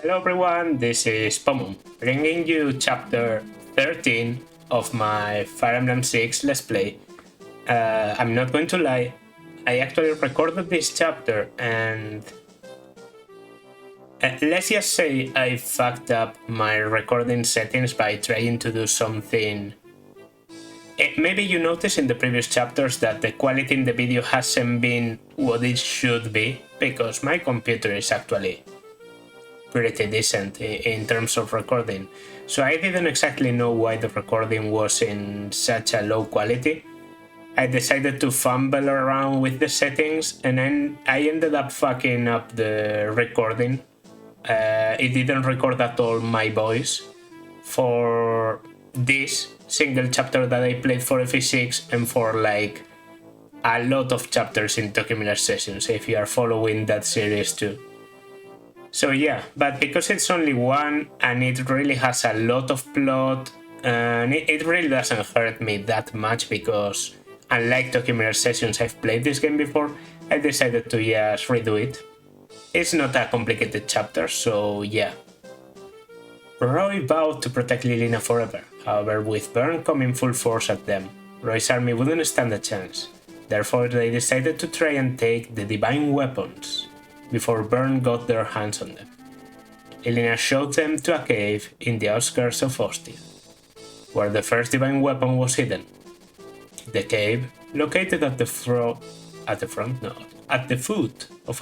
Hello everyone, this is Pomum, bringing you chapter 13 of my Fire Emblem 6 Let's Play. I'm not going to lie, I actually recorded this chapter and let's just say I fucked up my recording settings by trying to do something. Maybe you noticed in the previous chapters that the quality in the video hasn't been what it should be, because my computer is actually pretty decent in terms of recording. So I didn't exactly know why the recording was in such a low quality. I decided to fumble around with the settings and then I ended up fucking up the recording. It didn't record at all my voice for this single chapter that I played for FE6 and for like a lot of chapters in Tokyo Mirage Sessions, if you are following that series too. So yeah, but because it's only one and it really has a lot of plot, and it really doesn't hurt me that much because unlike Tokyo Mirage Sessions, I've played this game before, I decided to just redo it. It's not a complicated chapter, so yeah. Roy vowed to protect Lilina forever, however with Byrne coming full force at them, Roy's army wouldn't stand a chance. Therefore they decided to try and take the divine weapons before Byrne got their hands on them. Lilina showed them to a cave in the outskirts of Ostia, where the first divine weapon was hidden. The cave, located at the foot of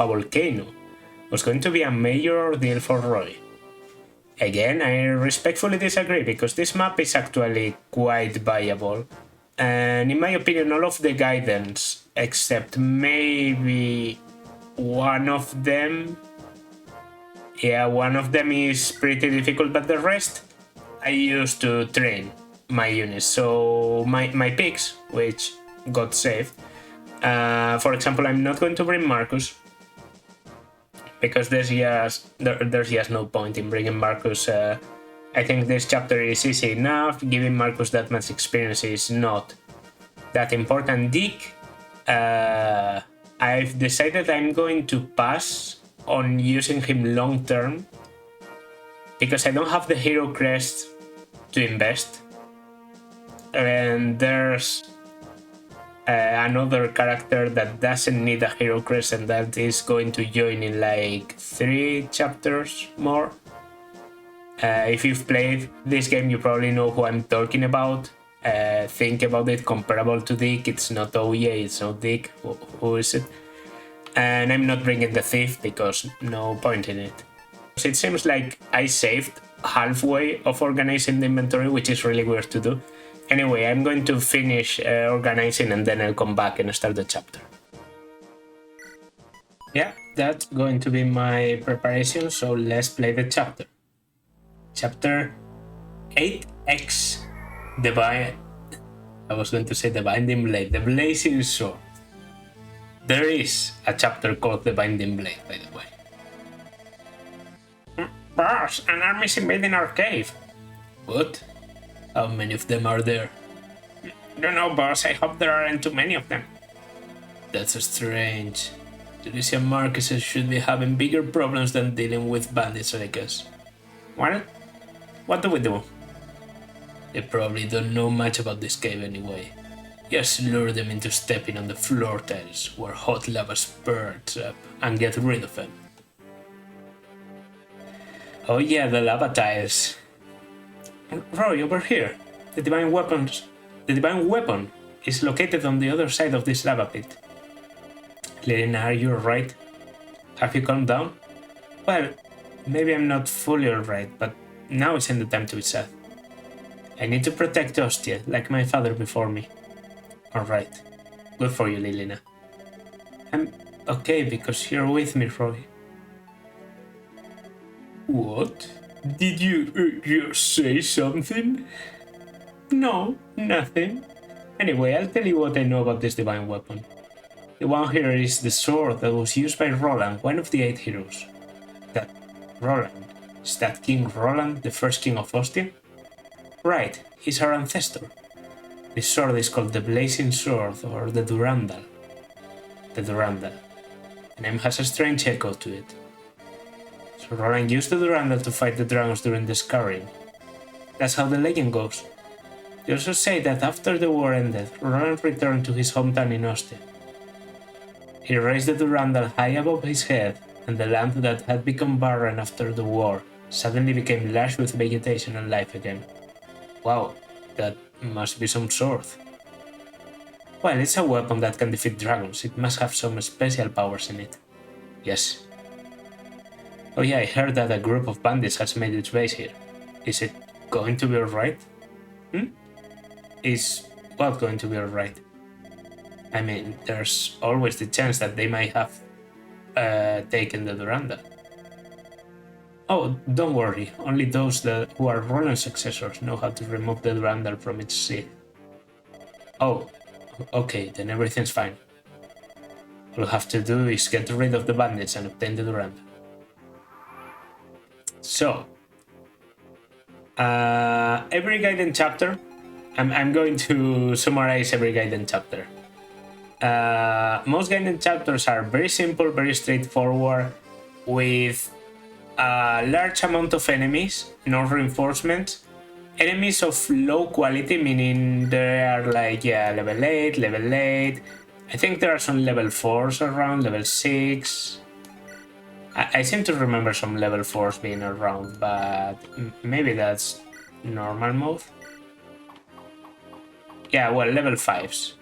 a volcano, was going to be a major ordeal for Roy. Again, I respectfully disagree because this map is actually quite viable, and in my opinion all of the guidance, except maybe one of them is pretty difficult, but the rest I used to train my units. So my picks, which got saved, for example, I'm not going to bring Marcus because there's just no point in bringing Marcus. I think this chapter is easy enough. Giving Marcus that much experience is not that important. Dick, I've decided I'm going to pass on using him long term because I don't have the hero crest to invest, and there's another character that doesn't need a hero crest and that is going to join in like 3 chapters more. If you've played this game you probably know who I'm talking about. Think about it comparable to Dick. It's not Oye, it's not Dick. Who is it? And I'm not bringing the thief because no point in it. So it seems like I saved halfway of organizing the inventory, which is really weird to do. Anyway, I'm going to finish organizing and then I'll come back and start the chapter. Yeah, that's going to be my preparation, so let's play the chapter. Chapter 8X. I was going to say the Binding Blade, the Blazing Sword. There is a chapter called the Binding Blade, by the way. Boss, an army's invading our cave. What? How many of them are there? Don't know, boss. I hope there aren't too many of them. That's strange. Tunisian Marquesses should be having bigger problems than dealing with bandits like us. Well, what do we do? They probably don't know much about this cave anyway. Just lure them into stepping on the floor tiles where hot lava spurts up and get rid of them. Oh yeah, the lava tiles. Roy, over here. The divine weapon is located on the other side of this lava pit. Lilina, are you alright? Have you calmed down? Well, maybe I'm not fully alright, but now isn't the time to be sad. I need to protect Ostia, like my father before me. Alright. Good for you, Lilina. I'm okay because you're with me, Roy. What? Did you say something? No, nothing. Anyway, I'll tell you what I know about this divine weapon. The one here is the sword that was used by Roland, one of the 8 heroes. That Roland? Is that King Roland, the first king of Ostia? Right, he's our ancestor. This sword is called the Blazing Sword, or the Durandal. The Durandal. The name has a strange echo to it. Roland used the Durandal to fight the dragons during the Scarring. That's how the legend goes. They also say that after the war ended, Roland returned to his hometown in Ostia. He raised the Durandal high above his head, and the land that had become barren after the war suddenly became lush with vegetation and life again. Wow, that must be some sword. Well, it's a weapon that can defeat dragons. It must have some special powers in it. Yes. Oh yeah, I heard that a group of bandits has made its base here. Is it going to be alright? Is what going to be alright? I mean, there's always the chance that they might have taken the Durandal. Oh, don't worry. Only those who are Roland's successors know how to remove the Durandal from its seat. Oh, okay, then everything's fine. All we'll have to do is get rid of the bandits and obtain the Durandal. So, every Gaiden chapter, I'm going to summarize every Gaiden chapter. Most Gaiden chapters are very simple, very straightforward, with a large amount of enemies, no reinforcements, enemies of low quality, meaning they are like, yeah, level 8, level 8. I think there are some level 4s around, level 6. I seem to remember some level 4s being around, but maybe that's normal mode. Yeah, well, level 5s.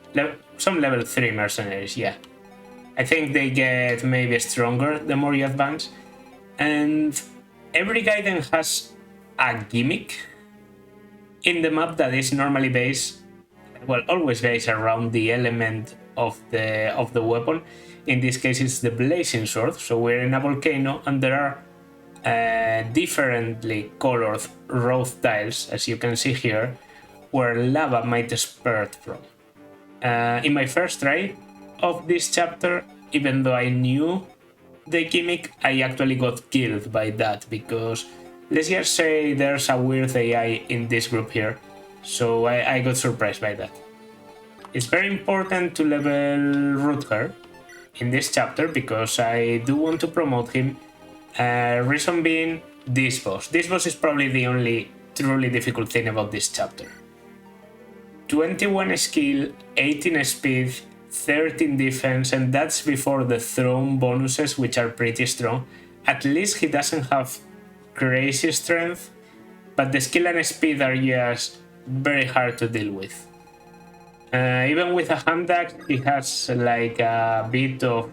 Some level 3 mercenaries, yeah. I think they get maybe stronger the more you advance. And every Gaiden has a gimmick in the map that is normally based, well, always based around the element of the weapon. In this case, it's the blazing sword. So we're in a volcano, and there are differently colored rough tiles, as you can see here, where lava might spurt from. In my first try of this chapter, even though I knew the gimmick, I actually got killed by that, because let's just say there's a weird AI in this group here, so I got surprised by that. It's very important to level Rutger in this chapter, because I do want to promote him. Reason being, this boss. This boss is probably the only truly difficult thing about this chapter. 21 skill, 18 speed, 13 defense, and that's before the throne bonuses, which are pretty strong. At least he doesn't have crazy strength, but the skill and speed are just very hard to deal with. Even with a hand axe, he has like a bit of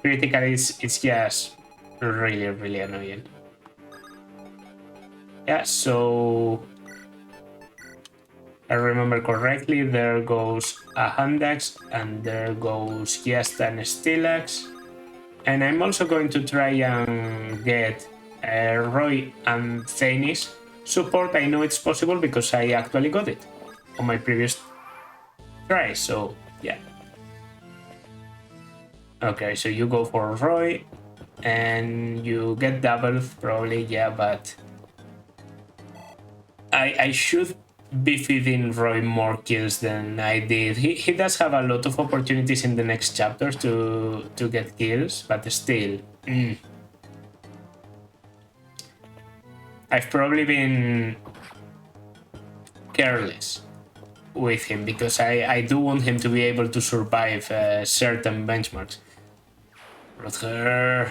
critical. It's just really, really annoying. Yeah, so I remember correctly, there goes a hand axe, and there goes just an steel axe. And I'm also going to try and get Roy and Thainis support. I know it's possible because I actually got it on my previous try, so yeah. Okay, so you go for Roy, and you get double probably, yeah, but I should be feeding Roy more kills than I did. He does have a lot of opportunities in the next chapters to get kills, but still. I've probably been careless with him, because I do want him to be able to survive certain benchmarks. Rutger.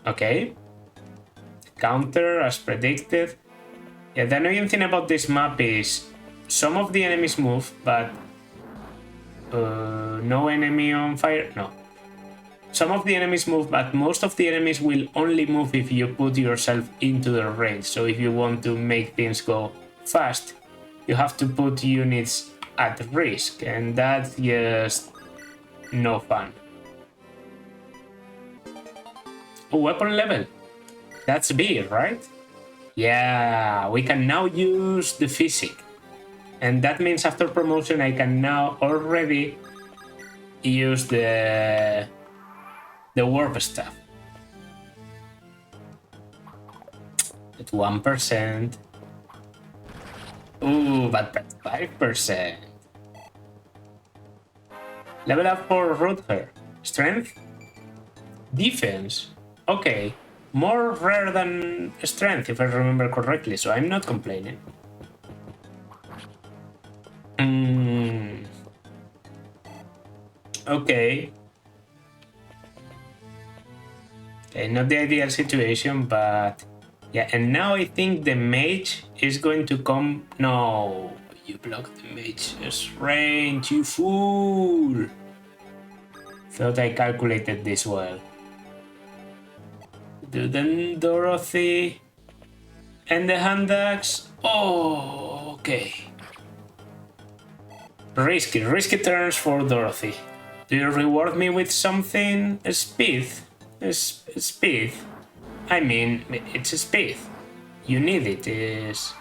Okay. Counter as predicted. Yeah, the annoying thing about this map is some of the enemies move, but no enemy on fire. No. Some of the enemies move, but most of the enemies will only move if you put yourself into the range. So if you want to make things go fast, you have to put units at risk, and that's just no fun. Weapon level. That's B, right? Yeah, we can now use the physic. And that means after promotion, I can now already use the warp staff. At 1%. Ooh, but at 5%. Level up for Rutger. Strength? Defense. Okay. More rare than strength, if I remember correctly, so I'm not complaining. Okay. Okay, not the ideal situation, but... Yeah, and now I think the mage is going to come... No, you blocked the mage's range, you fool! Thought I calculated this well. Then Dorothy... And the hand axe... Oh, okay. Risky turns for Dorothy. Do you reward me with something? A speed? Speed? I mean, it's a speed. You need it. It's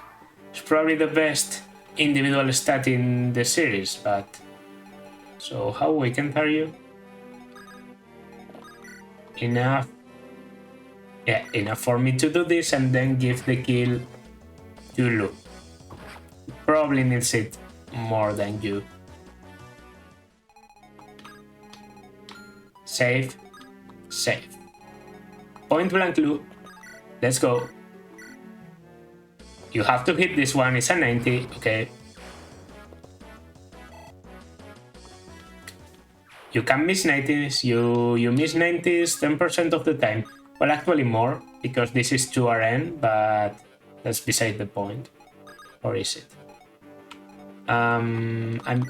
probably the best individual stat in the series, but... So how weakened are you? Enough. Yeah, enough for me to do this and then give the kill to Lu. Probably needs it more than you. Save. Save. Point blank Lu. Let's go. You have to hit this one. It's a 90. Okay. You can miss 90s. You miss 90s 10% of the time. Well, actually more, because this is 2RN, but that's beside the point. Or is it? I'm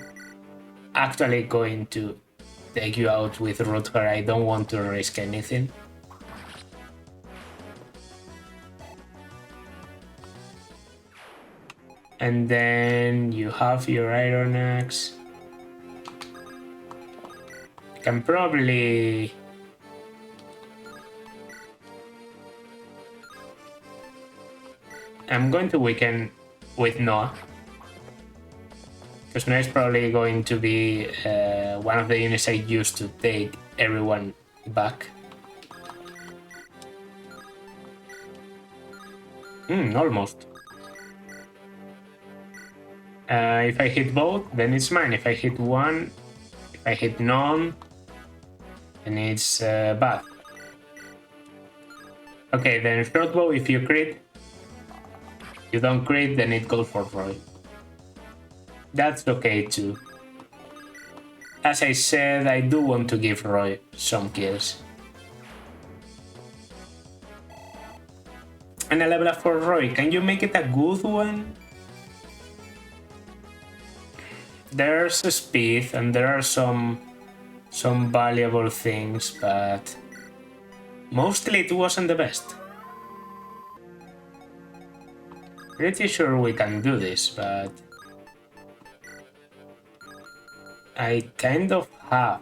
actually going to take you out with Rutger. I don't want to risk anything. And then you have your Iron Axe. You can probably... I'm going to weaken with Noah. Because Noah is probably going to be one of the units I use to take everyone back. Almost. If I hit both, then it's mine. If I hit one, if I hit none, then it's bad. Okay, then shortbow, if you crit, you don't crit, then it goes for Roy. That's okay too. As I said, I do want to give Roy some kills. And a level up for Roy, can you make it a good one? There's a speed and there are some valuable things, but mostly it wasn't the best. Pretty sure we can do this, but I kind of have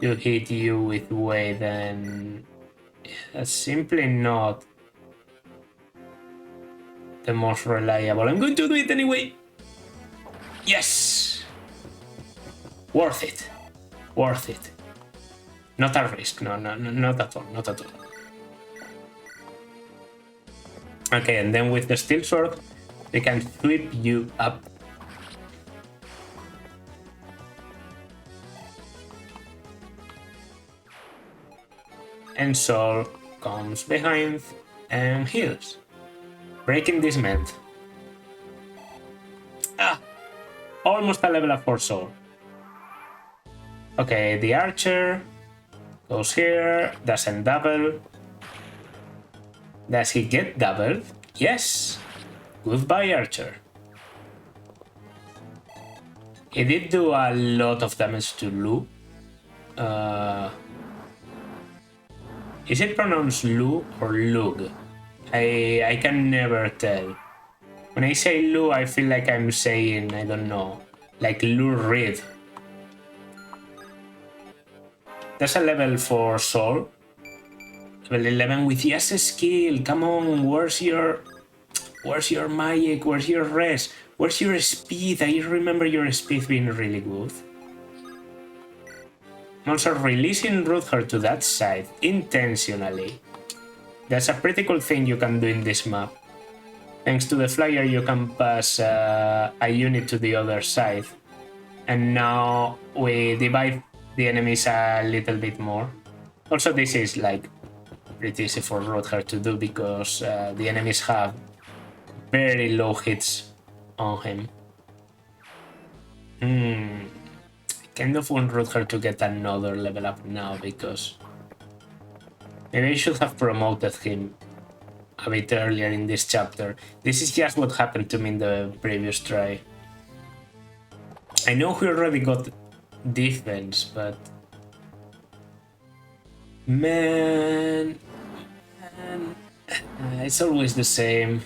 to hit you with Wade, and that's simply not the most reliable. I'm going to do it anyway. Yes! Worth it. Worth it. Not a risk. No, not at all. Not at all. Okay, and then with the steel sword, they can sweep you up. And Sol comes behind and heals. Breaking this meant. Almost a level up for Sol. Okay, the archer goes here, doesn't double. Does he get doubled? Yes. Goodbye, archer. He did do a lot of damage to Lu. Is it pronounced Lu or Lug? I can never tell. When I say Lu, I feel like I'm saying, I don't know, like Lou Reed. There's a level for Sol. Level 11 with yes skill. Come on, where's your magic? Where's your res? Where's your speed? I remember your speed being really good. I'm also releasing Rutger to that side intentionally. That's a pretty cool thing you can do in this map. Thanks to the flyer, you can pass a unit to the other side. And now we divide the enemies a little bit more. Also, this is like pretty easy for Roadhog to do because the enemies have very low hits on him. I kind of want Roadhog to get another level up now because maybe I should have promoted him a bit earlier in this chapter. This is just what happened to me in the previous try. I know we already got defense, but man, it's always the same.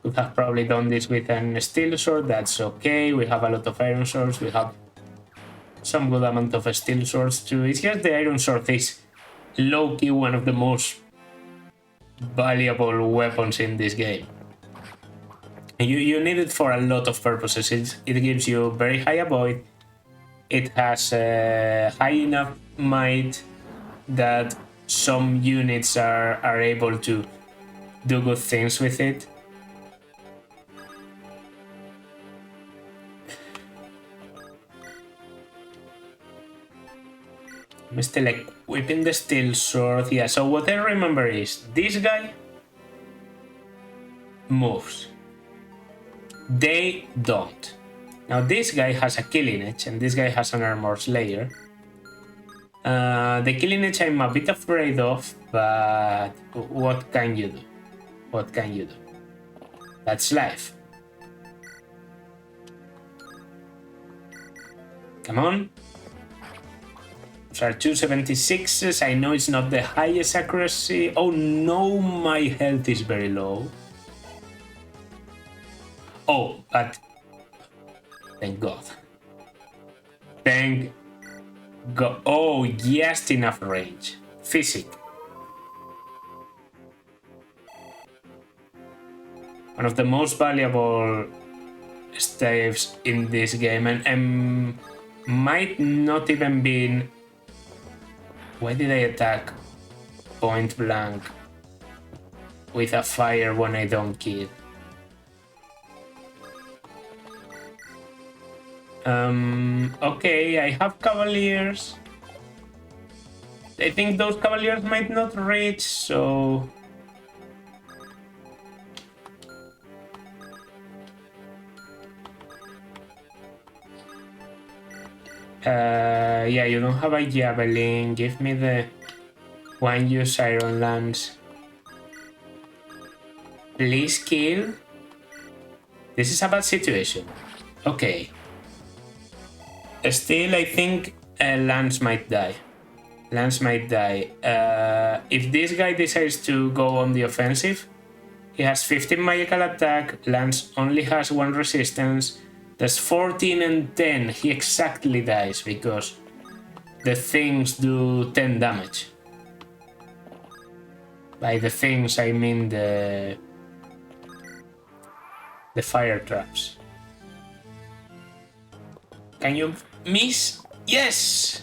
Could have probably done this with an steel sword, that's okay. We have a lot of iron swords, we have some good amount of steel swords too. It's just the iron sword is low-key one of the most valuable weapons in this game. You need it for a lot of purposes. It gives you very high avoid. It has high enough might that some units are able to do good things with it. I'm still like whipping the steel sword. Yeah, so what I remember is this guy moves. They don't. Now this guy has a killing edge and this guy has an armor slayer. The killing edge I'm a bit afraid of, but what can you do? What can you do? That's life. Come on. Those are 276s. I know it's not the highest accuracy. Oh no, my health is very low. Oh, but thank God. Thank God. Oh, just enough range. Physic. One of the most valuable staves in this game, and might not even be. Why did I attack point blank with a fire when I don't kill? Okay, I have cavaliers. I think those cavaliers might not reach, so yeah, you don't have a javelin. Give me the one-use iron lance. Please kill. This is a bad situation. Okay. Still, I think Lance might die. Lance might die. If this guy decides to go on the offensive, he has 15 magical attack. Lance only has 1 resistance. That's 14 and 10. He exactly dies because the things do 10 damage. By the things, I mean the fire traps. Can you miss? Yes!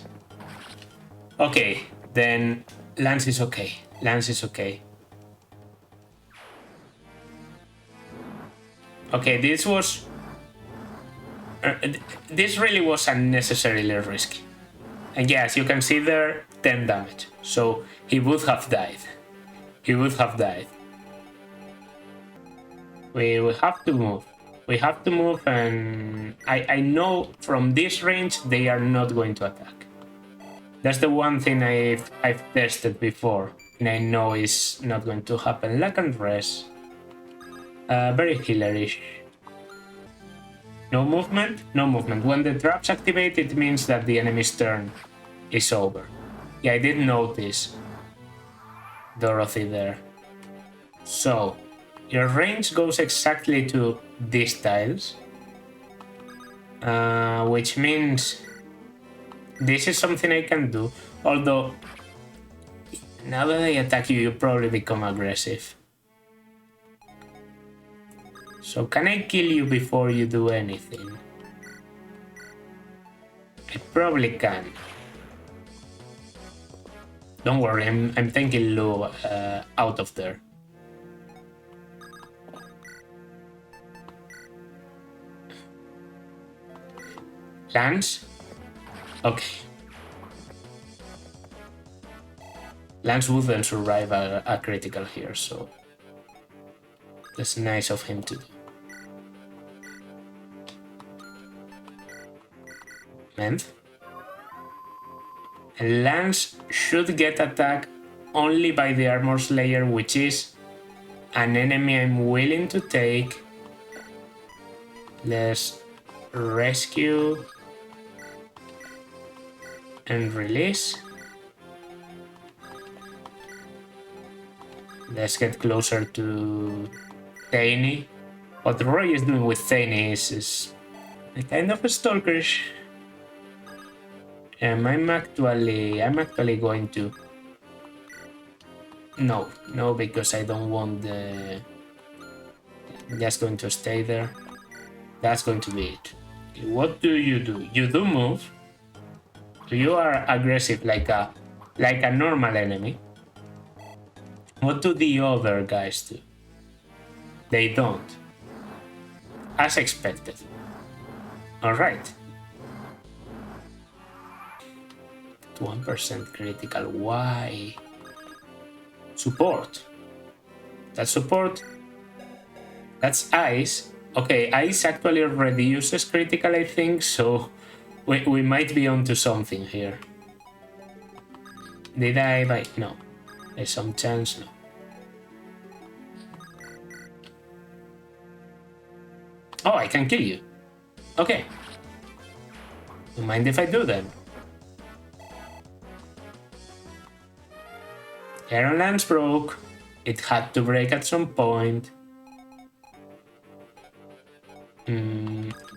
Okay, then Lance is okay. Lance is okay. Okay, this was... this really was unnecessarily risky. And yes, you can see there 10 damage. So he would have died. He would have died. We have to move. We have to move, and I know from this range they are not going to attack. That's the one thing I've tested before, and I know is not going to happen. Lack and rest. Very healerish. No movement? No movement. When the traps activate, it means that the enemy's turn is over. Yeah, I did notice Dorothy there. So, your range goes exactly to these tiles, which means this is something I can do, although now that I attack you, you probably become aggressive. So can I kill you before you do anything? I probably can. Don't worry, I'm taking Lu out of there. Lance? Okay. Lance wouldn't survive a critical here, so that's nice of him to do. Menth? Lance should get attacked only by the Armor Slayer, which is an enemy I'm willing to take. Let's rescue and release. Let's get closer to Thainy. What Roy is doing with Thainy is kind of stalkerish. I'm actually going to... No, because I don't want the... I'm just going to stay there. That's going to be it. What do? You do move. You are aggressive like a normal enemy. What do the other guys do? They don't. As expected. Alright. 1% critical. Why? Support. That's support. That's ice. Okay, ice actually reduces critical, I think, so we might be onto something here. Did I buy? No. There's some chance, no. Oh, I can kill you. Okay. Don't mind if I do then. Iron Lance broke. It had to break at some point.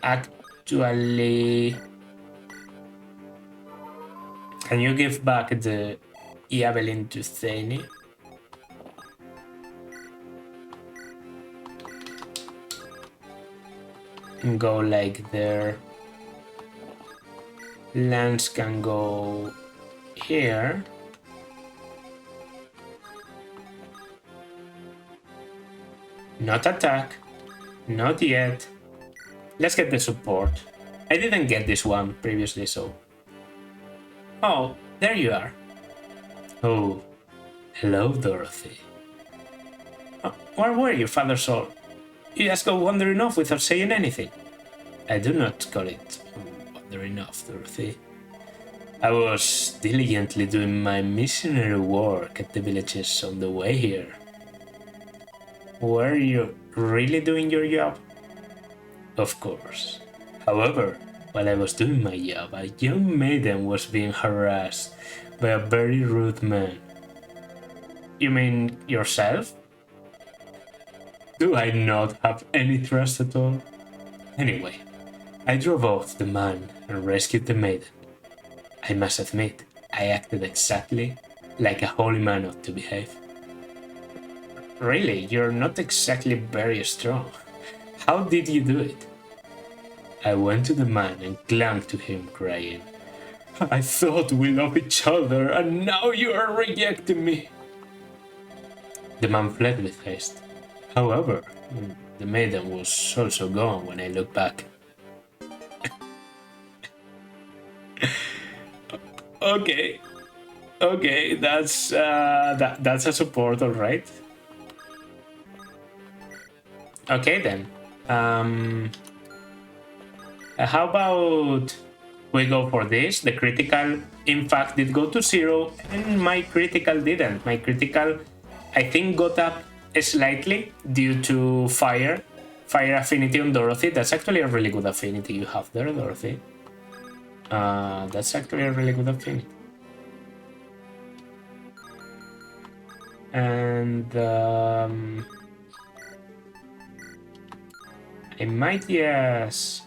Actually... Can you give back the Javelin to Thainy? And go like there. Lance can go here. Not attack. Not yet. Let's get the support. I didn't get this one previously, so... Oh, there you are. Oh, hello, Dorothy. Oh, where were you, Father Soul? You just go wandering off without saying anything. I do not call it wandering off, Dorothy. I was diligently doing my missionary work at the villages on the way here. Were you really doing your job? Of course. However, while I was doing my job, a young maiden was being harassed by a very rude man. You mean yourself? Do I not have any trust at all? Anyway, I drove off the man and rescued the maiden. I must admit, I acted exactly like a holy man ought to behave. Really, you're not exactly very strong. How did you do it? I went to the man and clung to him, crying, I thought we loved each other, and now you are rejecting me. The man fled with haste. However, the maiden was also gone when I looked back. Okay, that's a support, all right. Okay then. How about we go for this? The critical, in fact, did go to 0, and my critical didn't. My critical, I think, got up slightly due to fire affinity on Dorothy. That's actually a really good affinity you have there, Dorothy. That's actually a really good affinity. And I might just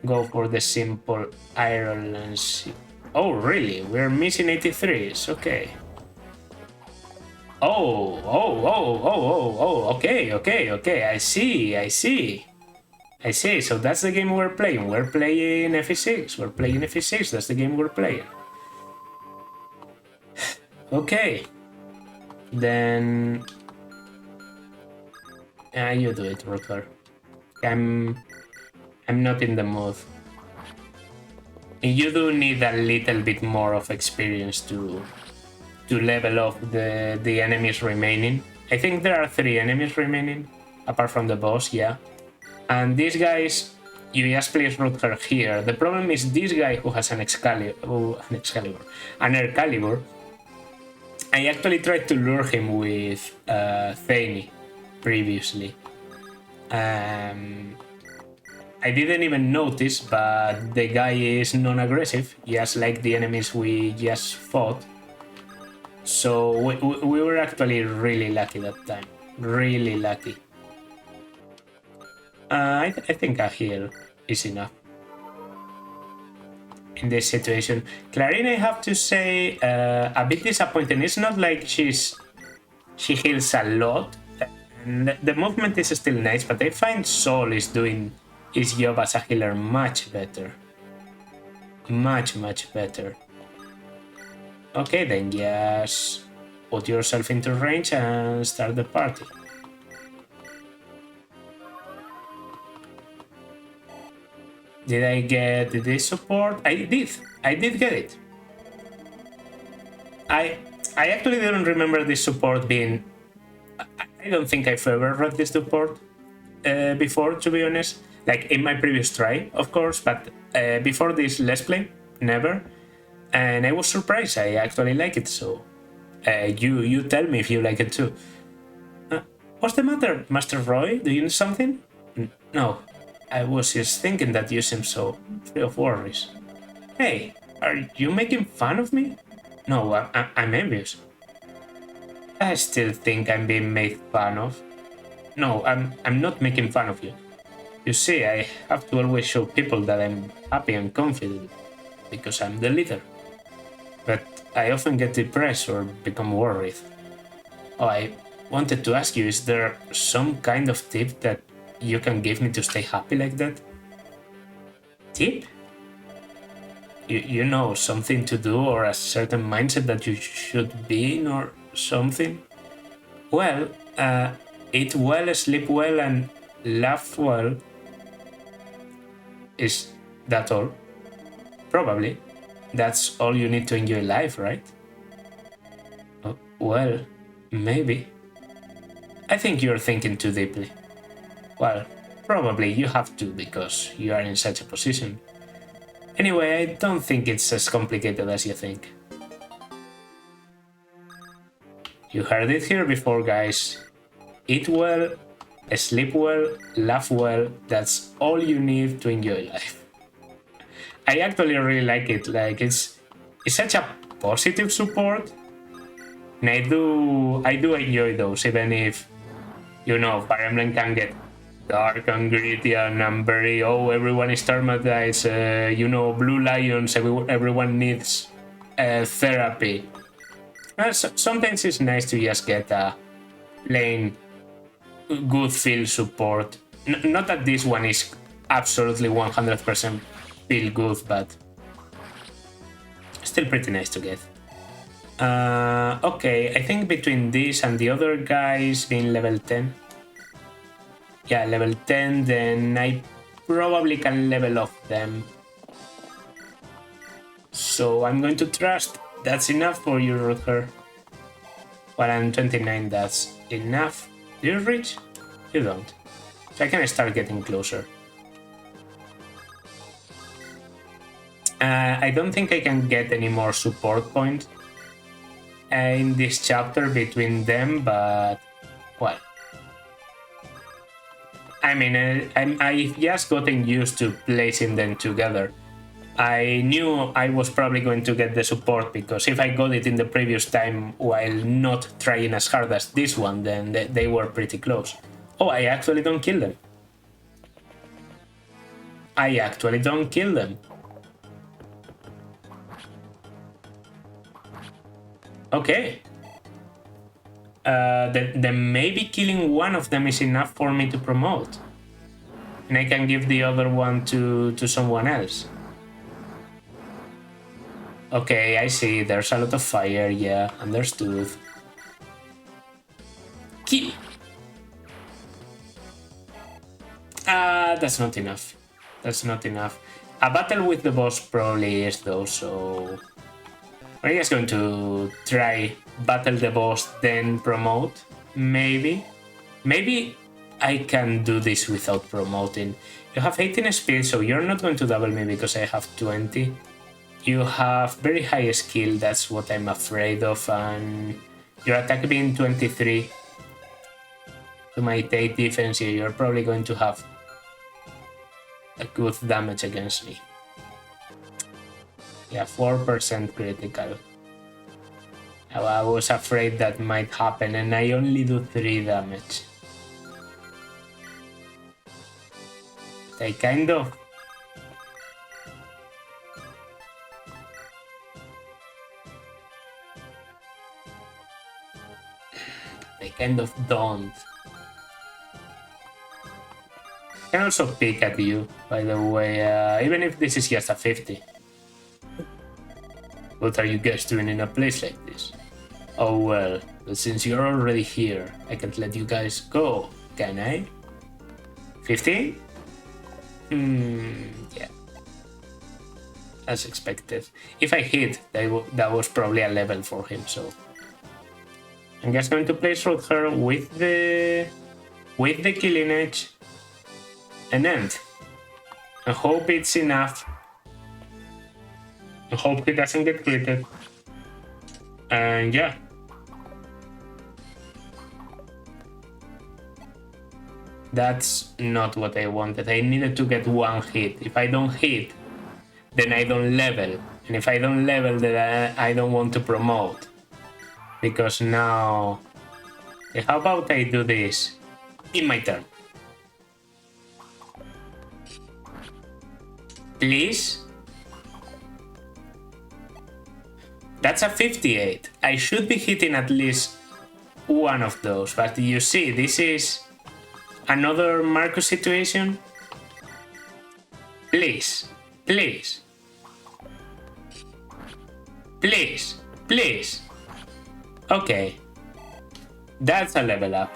go for the simple Iron Lance. Oh, really? We're missing 83s. Okay. Oh, okay. I see. So that's the game we're playing. We're playing FE6. That's the game we're playing. Okay. Then... you do it, Rutger. I'm not in the mood. You do need a little bit more of experience to level up the enemies remaining. I think there are 3 enemies remaining, apart from the boss, yeah. And these guys, you just place root her here. The problem is this guy who has an Excalibur, an Excalibur. I actually tried to lure him with Thane previously. I didn't even notice, but the guy is non-aggressive, just like the enemies we just fought. So we were actually really lucky that time. Really lucky. I think a heal is enough in this situation. Clarine, I have to say, a bit disappointing. It's not like she heals a lot, and the movement is still nice, but I find Sol is doing his job as a healer much better. Much better. Okay, then just put yourself into range and start the party. Did I get this support? I did get it. I actually don't remember this support being... I don't think I've ever read this support before, to be honest. Like in my previous try, of course, but before this Let's Play, never. And I was surprised. I actually like it, so you tell me if you like it too. What's the matter, Master Roy? Do you need something? No, I was just thinking that you seem so free of worries. Hey, are you making fun of me? No, I'm envious. I still think I'm being made fun of. No, I'm not making fun of you. You see, I have to always show people that I'm happy and confident, because I'm the leader. But I often get depressed or become worried. Oh, I wanted to ask you, is there some kind of tip that you can give me to stay happy like that? Tip? You know, something to do or a certain mindset that you should be in or something? Well, eat well, sleep well, and laugh well. Is that all? Probably. That's all you need to enjoy life, right? Well, maybe. I think you're thinking too deeply. Well, probably you have to because you are in such a position. Anyway, I don't think it's as complicated as you think. You heard it here before, guys. Eat well, sleep well, laugh well. That's all you need to enjoy life. I actually really like it. Like it's such a positive support. And I do enjoy those, even if, you know, Fire Emblem can get dark and gritty and very, everyone is traumatized, you know, Blue Lions, everyone needs therapy. Sometimes it's nice to just get a plain good feel support. Not that this one is absolutely 100% feel good, but still pretty nice to get. Okay, I think between this and the other guys being level 10, yeah, level 10, then I probably can level up them. So I'm going to trust. That's enough for you, Rutger. Well, I'm 29, that's enough. Do you reach? You don't. So I can start getting closer. I don't think I can get any more support points in this chapter between them, but well, I mean, I've just gotten used to placing them together. I knew I was probably going to get the support because if I got it in the previous time while not trying as hard as this one, then they were pretty close. Oh, I actually don't kill them. I actually don't kill them. Okay. Then maybe killing one of them is enough for me to promote. And I can give the other one to someone else. Okay, I see. There's a lot of fire. Yeah, understood. Kill! That's not enough. That's not enough. A battle with the boss probably is though, so we're just going to try battle the boss, then promote. Maybe I can do this without promoting. You have 18 speed, so you're not going to double me because I have 20. You have very high skill, that's what I'm afraid of, and your attack being 23 to my 8 defense here, you're probably going to have a good damage against me. Yeah, 4% critical. I was afraid that might happen, and I only do 3 damage. They kind of... don't. I can also pick at you, by the way, even if this is just a 50. What are you guys doing in a place like this? Oh well, but since you're already here, I can't let you guys go, can I? 15? Yeah. As expected. If I hit, that was probably a level for him, so... I'm just going to place her with the killing edge and end. I hope it's enough. I hope he doesn't get critted. And yeah. That's not what I wanted. I needed to get 1 hit. If I don't hit, then I don't level. And if I don't level, then I don't want to promote. Because now... Okay, how about I do this in my turn? Please? That's a 58. I should be hitting at least one of those. But you see, this is another Marcus situation. Please. Please. Please. Please. Okay, that's a level up.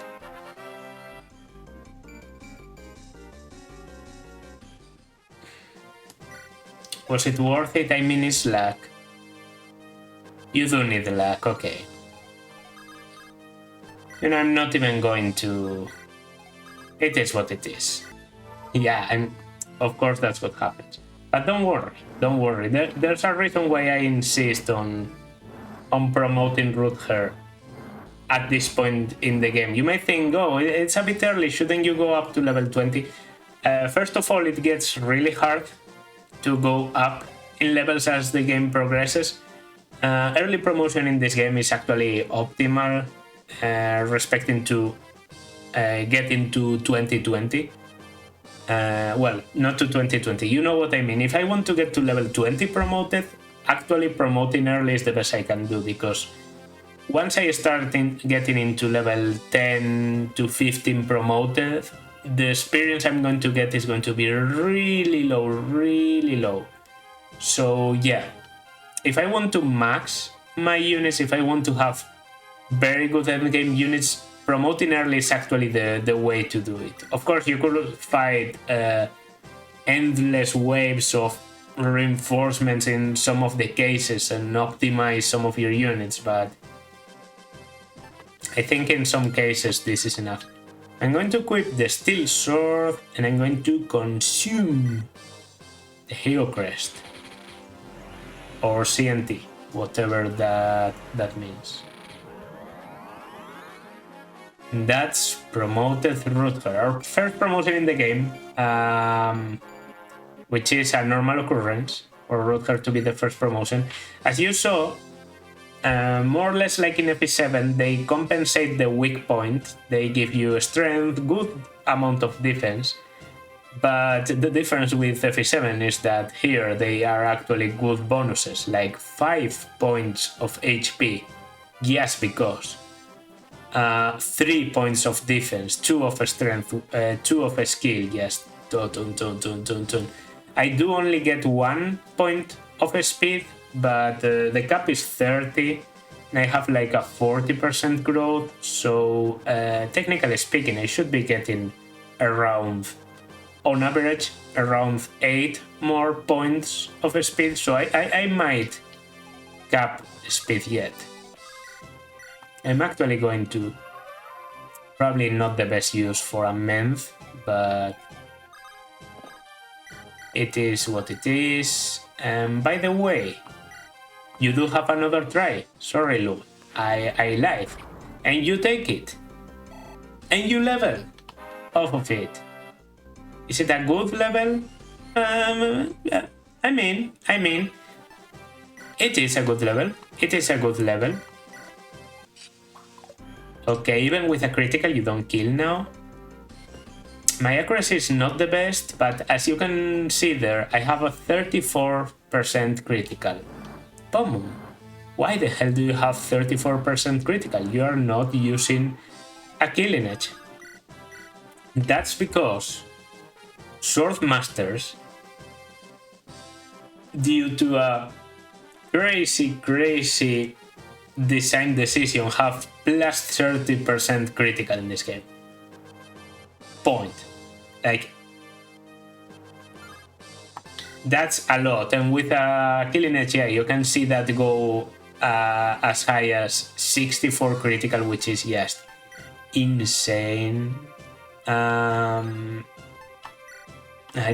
Was it worth it? I mean, it's luck. You do need luck, okay. And I'm not even going to... It is what it is. Yeah, and of course that's what happens. But don't worry. There's a reason why I insist on promoting Rutger at this point in the game. You might think, oh, it's a bit early, shouldn't you go up to level 20? First of all, it gets really hard to go up in levels as the game progresses. Early promotion in this game is actually optimal, respecting to getting to 2020. Well, not to 2020, you know what I mean. If I want to get to level 20 promoted, actually promoting early is the best I can do, because once I start getting into level 10 to 15 promoted, the experience I'm going to get is going to be really low. So yeah, if I want to max my units, if I want to have very good endgame units, promoting early is actually the way to do it. Of course, you could fight endless waves of reinforcements in some of the cases and optimize some of your units, but I think in some cases this is enough. I'm going to equip the Steel Sword and I'm going to consume the Hero Crest or CNT, whatever that means. That's promoted Rutger, our first promotion in the game, which is a normal occurrence for Rutger to be the first promotion. As you saw, more or less like in FE7, they compensate the weak point. They give you strength, good amount of defense, but the difference with FE7 is that here they are actually good bonuses, like 5 points of HP, just because. 3 points of defense, 2 of strength, 2 of skill, yes. I do only get 1 point of speed, but the cap is 30 and I have like a 40% growth, so technically speaking I should be getting around on average around 8 more points of speed, so I might cap speed yet. I'm actually going to, probably not the best use for a month, but it is what it is. And by the way, you do have another try. Sorry, Lu, I lied. And you take it. And you level off of it. Is it a good level? Yeah. I mean, it is a good level. It is a good level. Okay, even with a critical, you don't kill now. My accuracy is not the best, but as you can see there, I have a 34% critical. Boom! Why the hell do you have 34% critical? You are not using a killing edge. That's because Sword Masters, due to a crazy design decision, have plus 30% critical in this game. Point. Like, that's a lot. And with a killing edge, yeah, you can see that go as high as 64 critical, which is just insane. I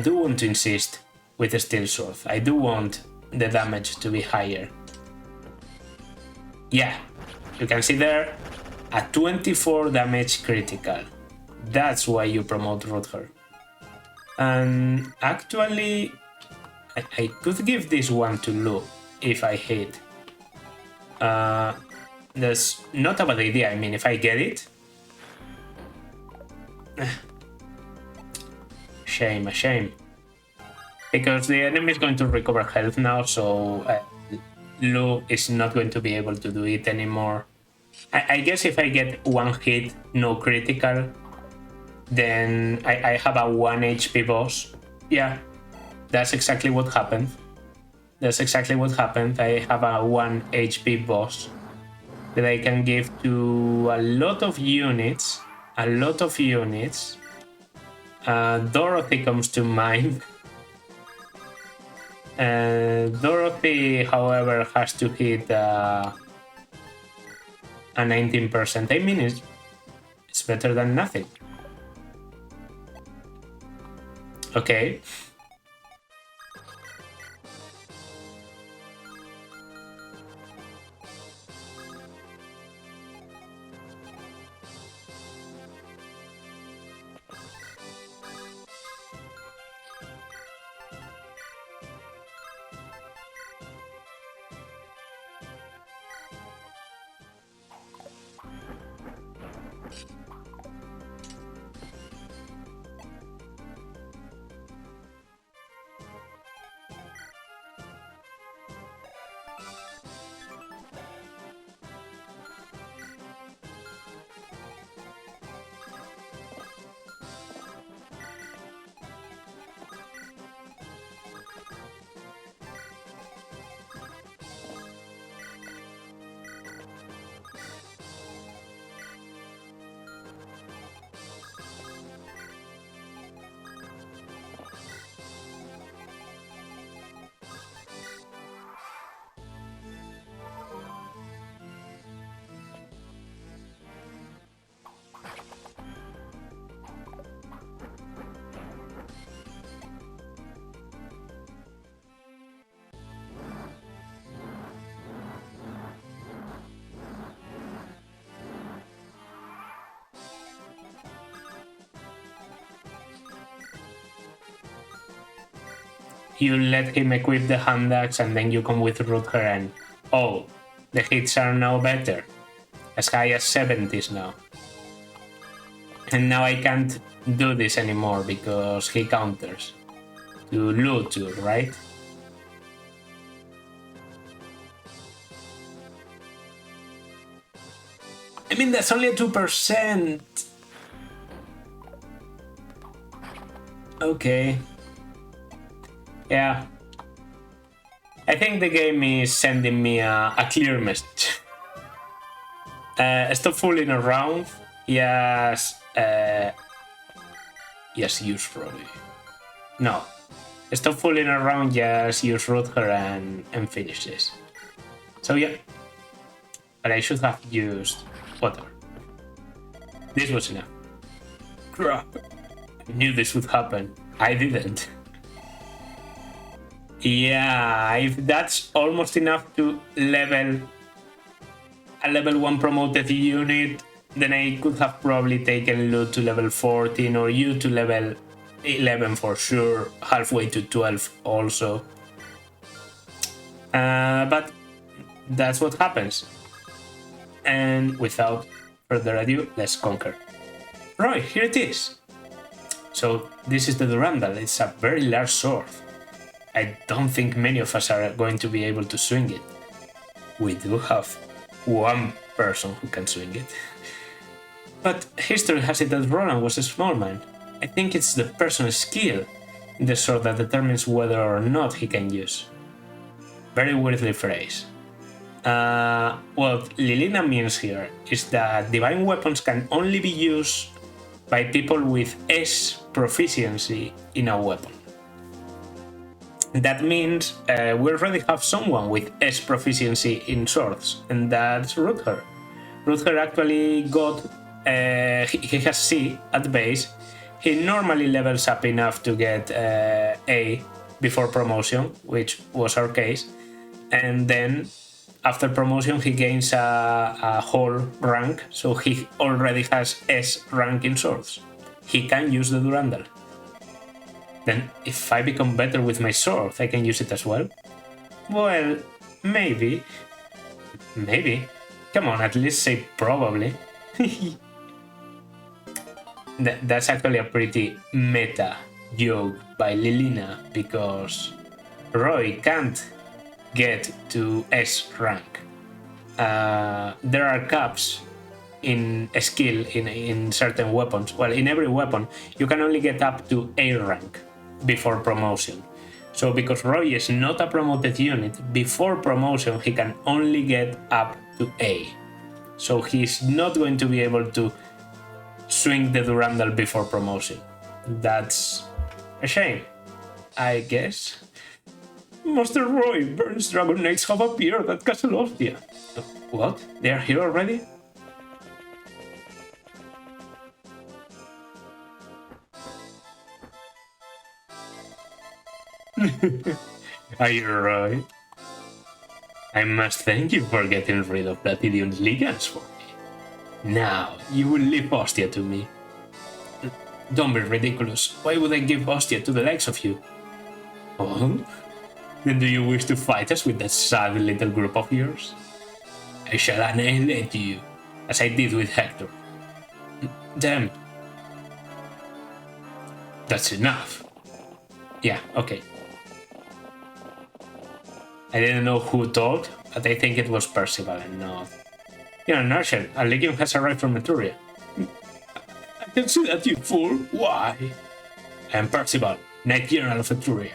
do want to insist with the Steel Sword. I do want the damage to be higher. Yeah, you can see there a 24 damage critical. That's why you promote Rutger. And actually, I could give this one to Lu if I hit. That's not a bad idea. I mean, if I get it. A shame. Because the enemy is going to recover health now, so Lu is not going to be able to do it anymore. I guess if I get one hit, no critical, then I have a 1 HP boss. Yeah, that's exactly what happened. I have a 1 HP boss that I can give to a lot of units. Dorothy comes to mind. Dorothy, however, has to hit a 19%. I mean, it's better than nothing. Okay. You let him equip the hand axe and then you come with Rutger and oh, the hits are now better. As high as 70s now. And now I can't do this anymore because he counters. To Lu too, right? I mean, that's only a 2%. Okay. Yeah. I think the game is sending me a clear message. Stop fooling around. Yes. Yes, use Robbie. No. Stop fooling around, just use root her and finish this. So yeah. But I should have used water. This was enough. Crap. I knew this would happen. I didn't. Yeah, if that's almost enough to level a level 1 promoted unit, then I could have probably taken Loot to level 14 or you to level 11 for sure, halfway to 12 also. But that's what happens. And without further ado, let's conquer. Right, here it is. So this is the Durandal. It's a very large sword. I don't think many of us are going to be able to swing it. We do have one person who can swing it. But history has it that Roland was a small man. I think it's the person's skill in the sword that determines whether or not he can use. Very weirdly phrased. What Lilina means here is that divine weapons can only be used by people with S proficiency in a weapon. That means we already have someone with S proficiency in swords, and that's Rutger. Rutger actually got, he has C at base. He normally levels up enough to get A before promotion, which was our case, and then after promotion he gains a whole rank, so he already has S rank in swords. He can use the Durandal. Then if I become better with my sword, I can use it as well? Well, maybe. Maybe. Come on, at least say probably. That's actually a pretty meta joke by Lilina, because Roy can't get to S rank. There are caps in skill in certain weapons. Well, in every weapon, you can only get up to A rank before promotion. So because Roy is not a promoted unit, before promotion he can only get up to A. So he's not going to be able to swing the Durandal before promotion. That's a shame, I guess. Master Roy, Burns Dragon Knights have appeared at Castle Ostia. What? They are here already? Are you right? I must thank you for getting rid of that idiot Ligan's for me. Now, you will leave Ostia to me. Don't be ridiculous. Why would I give Ostia to the likes of you? Oh? Then do you wish to fight us with that sad little group of yours? I shall annihilate you, as I did with Hector. Damn. That's enough. Yeah, okay. I didn't know who told, but I think it was Percival and not... You're an archer. A legion has arrived from Etruria. I can see that, you fool. Why? I am Percival, Knight General of Etruria.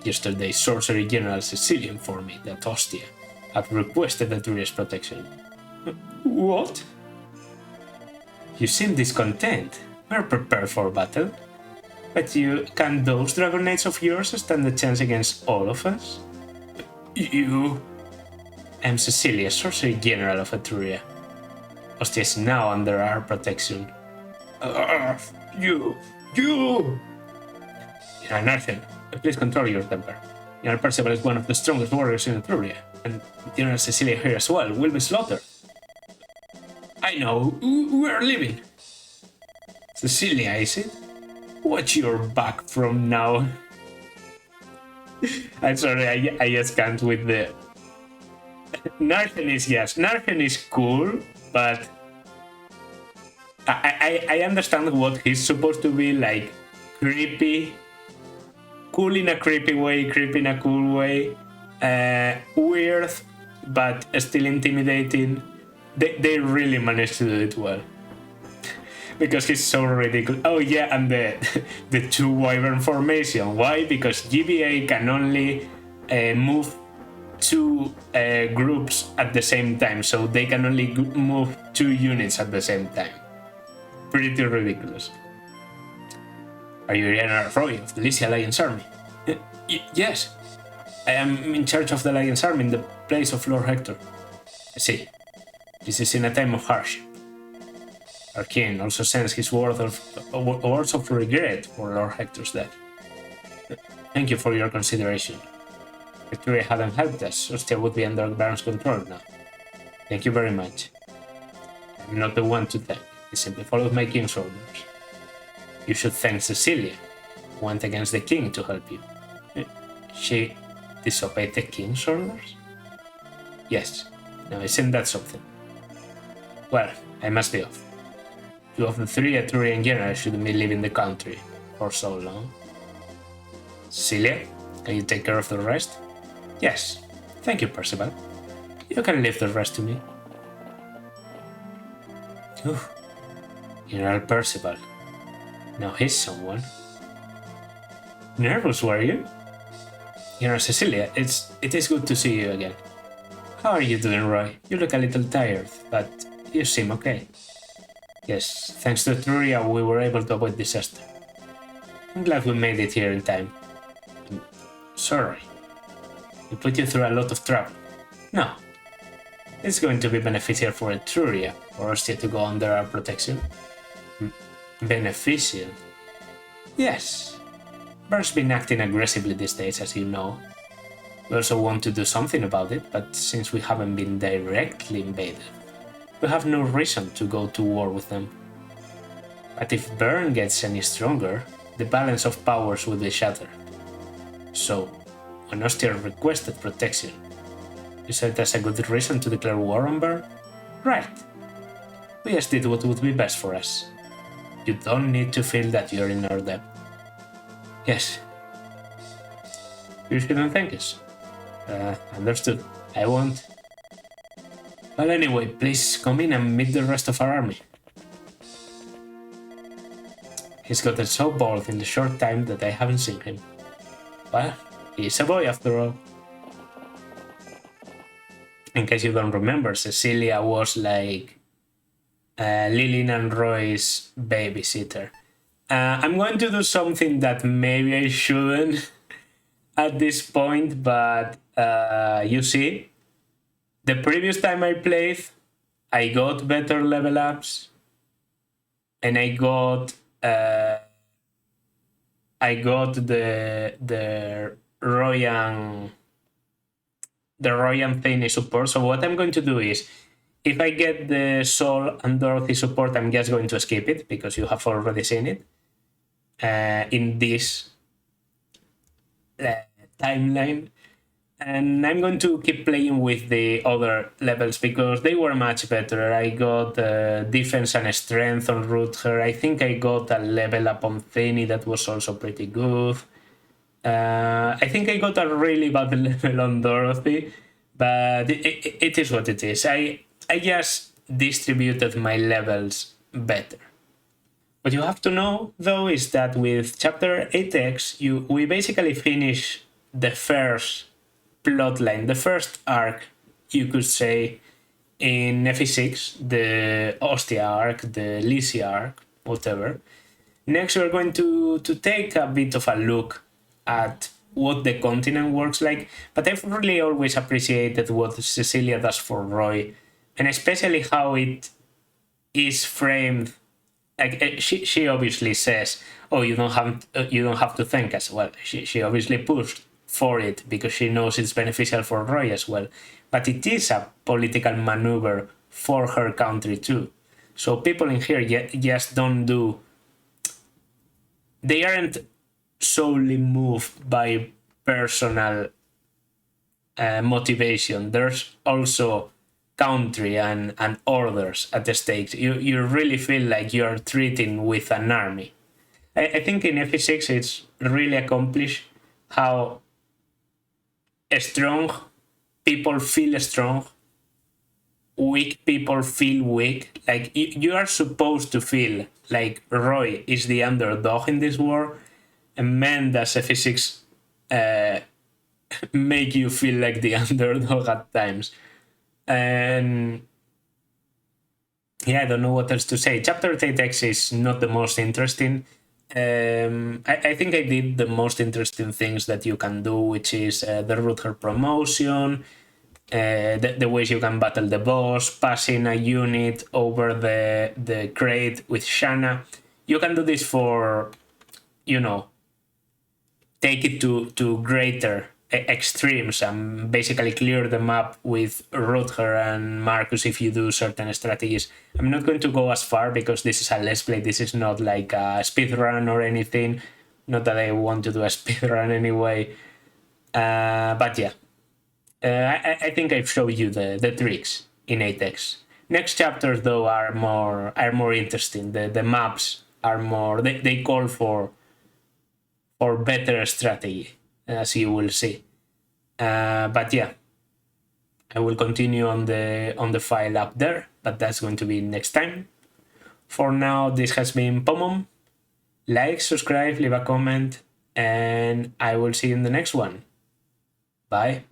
Yesterday, Sorcery General Cecilia informed me that Ostia had requested Etruria's protection. What? You seem discontent. We're prepared for battle. But can those Dragon Knights of yours stand a chance against all of us? You... I'm Cecilia, Sorcery General of Etruria. Ostia is now under our protection. You... You're an Arthur. Please control your temper. General Percival is one of the strongest warriors in Etruria, and General Cecilia here as well will be slaughtered. I know, we're leaving. Cecilia, is it? Watch your back from now. I'm sorry, I just can't with the... Narchen is, yes, Narchen is cool, but... I understand what he's supposed to be, like, creepy. Cool in a creepy way, creepy in a cool way. Weird, but still intimidating. They really managed to do it well. Because he's so ridiculous. Oh yeah, and the two wyvern formation. Why? Because GBA can only move two groups at the same time, so they can only move 2 units at the same time. Pretty ridiculous. Are you General Roy of the Lycia Alliance Army? Yes. I am in charge of the Alliance Army in the place of Lord Hector. I see. This is in a time of hardship. Our king also sends his words of regret for Lord Hector's death. Thank you for your consideration. If Victoria hadn't helped us, Ostia would be under Baron's control now. Thank you very much. I'm not the one to thank. I simply followed my king's orders. You should thank Cecilia, who went against the king to help you. She disobeyed the king's orders? Yes. Now isn't that something? Well, I must be off. Two of the three Etrurian generals shouldn't be leaving the country for so long. Cecilia, can you take care of the rest? Yes. Thank you, Percival. You can leave the rest to me. General Percival. Now he's someone. Nervous, were you? General Cecilia, it is good to see you again. How are you doing, Roy? You look a little tired, but you seem okay. Yes, thanks to Etruria, we were able to avoid disaster. I'm glad we made it here in time. I'm sorry. We put you through a lot of trouble. No. It's going to be beneficial for Etruria, for Ostia to go under our protection. Beneficial? Yes. Bern's been acting aggressively these days, as you know. We also want to do something about it, but since we haven't been directly invaded, we have no reason to go to war with them. But if Bern gets any stronger, the balance of powers will be shattered. So, when Ostia requested protection, you said that's a good reason to declare war on Bern? Right. We just did what would be best for us. You don't need to feel that you're in our debt. Yes. You shouldn't thank us. Understood. I won't. Well, anyway, please come in and meet the rest of our army. He's gotten so bold in the short time that I haven't seen him. Well, he's a boy after all. In case you don't remember, Cecilia was like Lillian and Roy's babysitter. I'm going to do something that maybe I shouldn't at this point, but you see, the previous time I played, I got better level ups, and I got the Royan Thainy support. So what I'm going to do is, if I get the Sol and Dorothy support, I'm just going to skip it because you have already seen it in this timeline. And I'm going to keep playing with the other levels because they were much better. I got defense and strength on Rutger. I think I got a level up on Thainy that was also pretty good. I think I got a really bad level on Dorothy, but it is what it is. I just distributed my levels better. What you have to know, though, is that with Chapter 8X, we basically finish the first plotline, the first arc, you could say, in FE6, the Ostia arc, the Lycia arc, whatever. Next, we're going to take a bit of a look at what the continent works like, but I've really always appreciated what Cecilia does for Roy, and especially how it is framed. Like she obviously says, "Oh, you don't have to thank us." Well, she obviously pushed for it because she knows it's beneficial for Roy as well. But it is a political maneuver for her country too. So people in here just don't do. They aren't solely moved by personal motivation. There's also country and orders at the stakes. You really feel like you're treating with an army. I think in FE6 it's really accomplished how strong people feel strong, weak people feel weak. Like you are supposed to feel like Roy is the underdog in this war, and man, does FE6 make you feel like the underdog at times. And yeah, I don't know what else to say. Chapter 8X is not the most interesting. I think I did the most interesting things that you can do, which is the Rutger promotion, the ways you can battle the boss, passing a unit over the crate with Shanna. You can do this for, take it to greater extremes and basically clear the map with Rutger and Marcus if you do certain strategies. I'm not going to go as far because this is a Let's Play. This is not like a speedrun or anything. Not that I want to do a speedrun anyway. But yeah, I think I've showed you the tricks in 8x. Next chapters though are more interesting. The maps are more they call for better strategy, as you will see. But yeah, I will continue on the file up there, but that's going to be next time. For now, this has been Pomom. Like, subscribe, leave a comment, and I will see you in the next one. Bye.